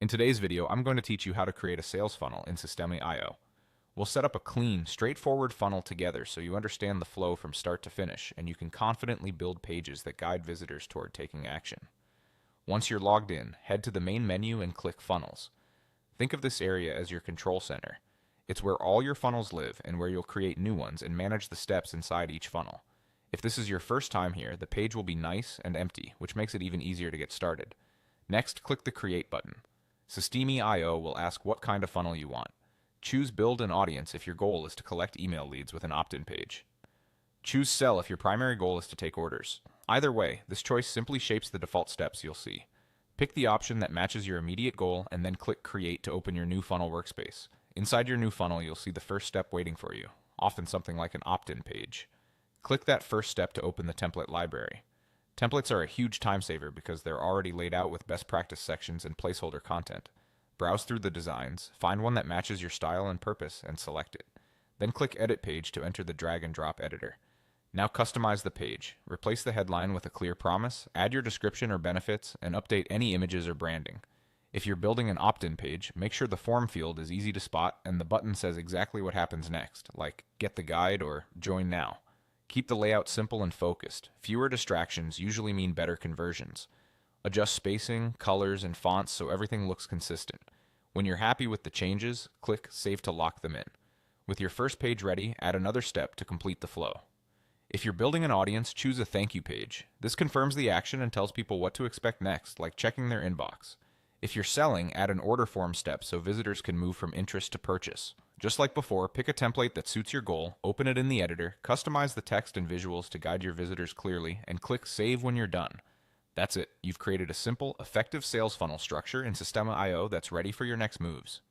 In today's video, I'm going to teach you how to create a sales funnel in Systeme.io. We'll set up a clean, straightforward funnel together so you understand the flow from start to finish and you can confidently build pages that guide visitors toward taking action. Once you're logged in, head to the main menu and click Funnels. Think of this area as your control center. It's where all your funnels live and where you'll create new ones and manage the steps inside each funnel. If this is your first time here, the page will be nice and empty, which makes it even easier to get started. Next, click the Create button. Systeme.io will ask what kind of funnel you want. Choose Build an Audience if your goal is to collect email leads with an opt-in page. Choose Sell if your primary goal is to take orders. Either way, this choice simply shapes the default steps you'll see. Pick the option that matches your immediate goal and then click Create to open your new funnel workspace. Inside your new funnel, you'll see the first step waiting for you, often something like an opt-in page. Click that first step to open the template library. Templates are a huge time saver because they're already laid out with best practice sections and placeholder content. Browse through the designs, find one that matches your style and purpose, and select it. Then click Edit Page to enter the drag and drop editor. Now customize the page. Replace the headline with a clear promise, add your description or benefits, and update any images or branding. If you're building an opt-in page, make sure the form field is easy to spot and the button says exactly what happens next, like Get the Guide or Join Now. Keep the layout simple and focused. Fewer distractions usually mean better conversions. Adjust spacing, colors, and fonts so everything looks consistent. When you're happy with the changes, click Save to lock them in. With your first page ready, add another step to complete the flow. If you're building an audience, choose a thank you page. This confirms the action and tells people what to expect next, like checking their inbox. If you're selling, add an order form step so visitors can move from interest to purchase. Just like before, pick a template that suits your goal, open it in the editor, customize the text and visuals to guide your visitors clearly, and click Save when you're done. That's it. You've created a simple, effective sales funnel structure in Systeme.io that's ready for your next moves.